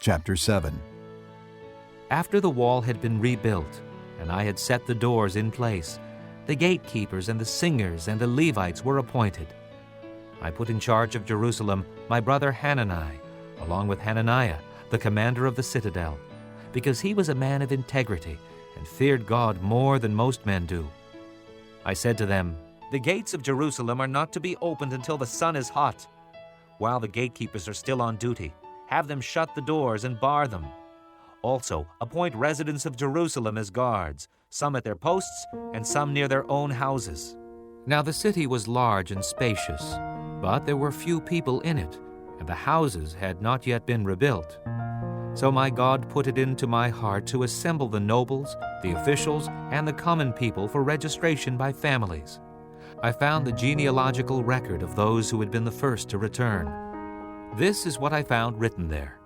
Chapter 7. After the wall had been rebuilt, and I had set the doors in place, the gatekeepers and the singers and the Levites were appointed. I put in charge of Jerusalem my brother Hanani, along with Hananiah, the commander of the citadel, because he was a man of integrity and feared God more than most men do. I said to them, "The gates of Jerusalem are not to be opened until the sun is hot. While the gatekeepers are still on duty, have them shut the doors and bar them. Also, appoint residents of Jerusalem as guards, some at their posts and some near their own houses." Now the city was large and spacious, but there were few people in it, and the houses had not yet been rebuilt. So my God put it into my heart to assemble the nobles, the officials, and the common people for registration by families. I found the genealogical record of those who had been the first to return. This is what I found written there.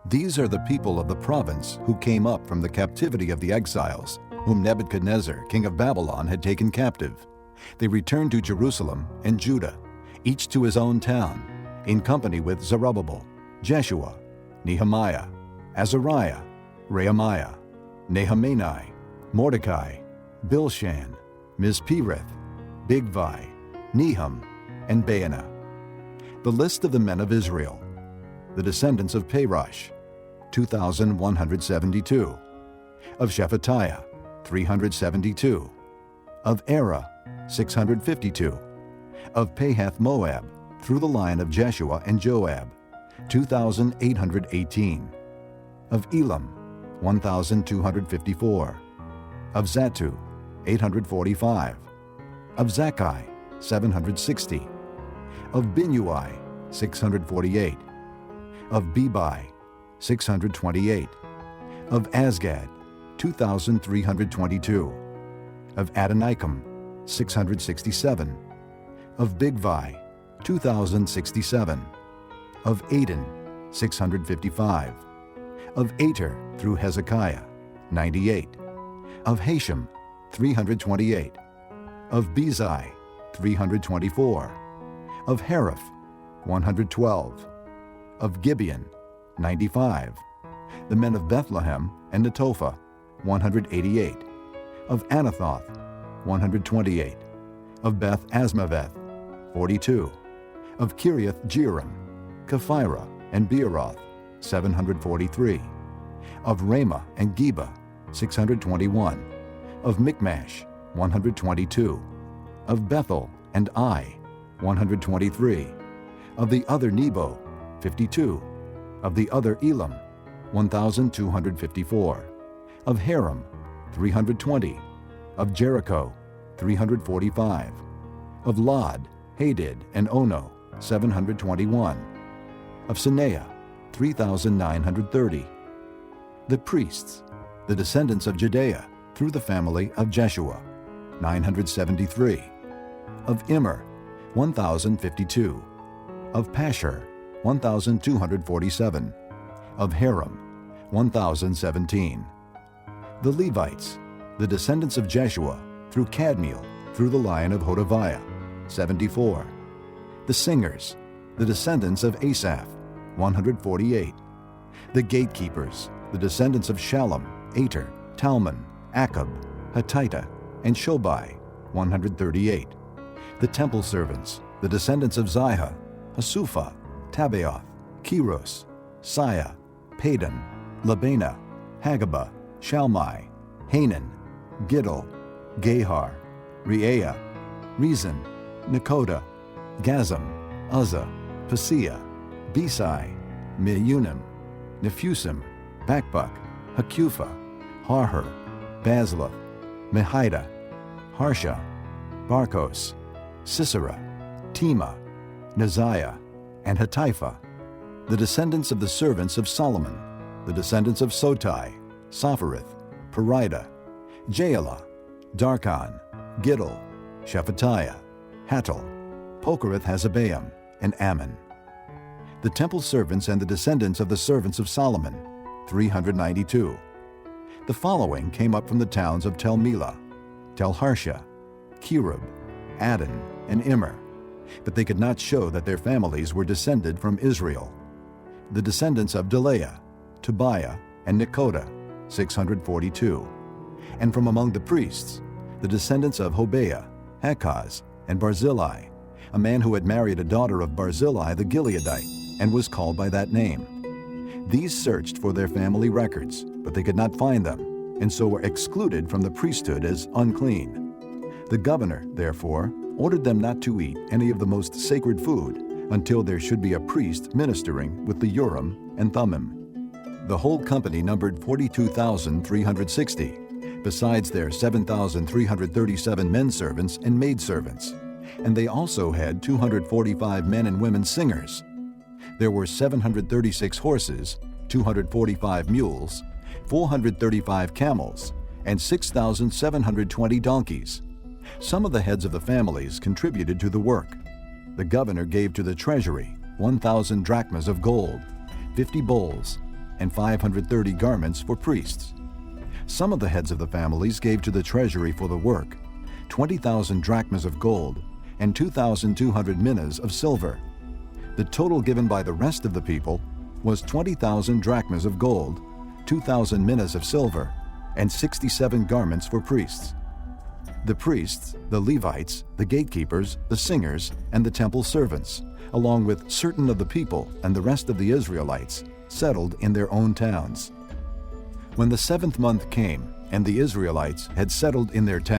These are the people of the province who came up from the captivity of the exiles, whom Nebuchadnezzar, king of Babylon, had taken captive. They returned to Jerusalem and Judah, each to his own town, in company with Zerubbabel, Jeshua, Nehemiah, Azariah, Rehemiah, Nehemiah, Mordecai, Bilshan, Mizpereth, Bigvai, Nehum, and Baanah. The list of the men of Israel: the descendants of Parosh, 2,172. Of Shephatiah, 372. Of Era, 652. Of Pahath-Moab, through the line of Jeshua and Joab, 2,818. Of Elam, 1,254. Of Zattu, 845. Of Zakkai, 760. Of Binnui, 648. Of Bebai, 628. Of Azgad, 2,322. Of Adonikam, 667. Of Bigvai, 2,067. Of Aden, 655. Of Ater through Hezekiah, 98. Of Hashem, 328. Of Bezai, 324. Of Hariph, 112. Of Gibeon, 95. The men of Bethlehem and Netophah, 188. Of Anathoth, 128. Of Beth Asmaveth, 42. Of Kiriath Jearim, Kephirah, and Beeroth, 743. Of Ramah and Geba, 621. Of Michmash, 122. Of Bethel and Ai, 123. Of the other Nebo, 52. Of the other Elam, 1,254. Of Haram, 320. Of Jericho, 345. Of Lod, Hadid, and Ono, 721. Of Sineah, 3,930. The priests, the descendants of Judea, through the family of Jeshua, 973. Of Immer, 1,052. Of Pashur, 1,247. Of Haram, 1,017. The Levites, the descendants of Jeshua, through Kadmiel, through the line of Hodaviah, 74. The singers, the descendants of Asaph, 148. The gatekeepers, the descendants of Shallum, Ater, Talmon, Akub, Hatita, and Shobai, 138. The temple servants, the descendants of Ziha, Hasupha, Tabaoth, Keros, Siah, Padan, Labana, Hagabah, Shalmai, Hanan, Giddel, Gahar, Reaiah, Rezin, Nekoda, Gazam, Uzzah, Paseah, Besai, Meunim, Nephusim, Bakbuk, Hakupha, Harhur, Bazluth, Mehida, Harsha, Barkos, Sisera, Tema, Neziah, and Hatipha. The descendants of the servants of Solomon, the descendants of Sotai, Sophereth, Perida, Jaelah, Darkon, Giddel, Shephatiah, Hattil, Pokereth-Hazzebaim, and Ammon. The temple servants and the descendants of the servants of Solomon, 392. The following came up from the towns of Tel Melah, Tel Harsha, Kerub, Adon, and Immer, but they could not show that their families were descended from Israel. The descendants of Delaiah, Tobiah, and Nekoda, 642. And from among the priests, the descendants of Hobaiah, Hakaz, and Barzillai, a man who had married a daughter of Barzillai the Gileadite, and was called by that name. These searched for their family records, but they could not find them, and so were excluded from the priesthood as unclean. The governor, therefore, ordered them not to eat any of the most sacred food until there should be a priest ministering with the Urim and Thummim. The whole company numbered 42,360, besides their 7,337 men servants and maid servants, and they also had 245 men and women singers. There were 736 horses, 245 mules, 435 camels, and 6,720 donkeys. Some of the heads of the families contributed to the work. The governor gave to the treasury 1,000 drachmas of gold, 50 bowls, and 530 garments for priests. Some of the heads of the families gave to the treasury for the work 20,000 drachmas of gold and 2,200 minas of silver. The total given by the rest of the people was 20,000 drachmas of gold, 2,000 minas of silver, and 67 garments for priests. The priests, the Levites, the gatekeepers, the singers, and the temple servants, along with certain of the people and the rest of the Israelites, settled in their own towns. When the 7th month came, and the Israelites had settled in their towns,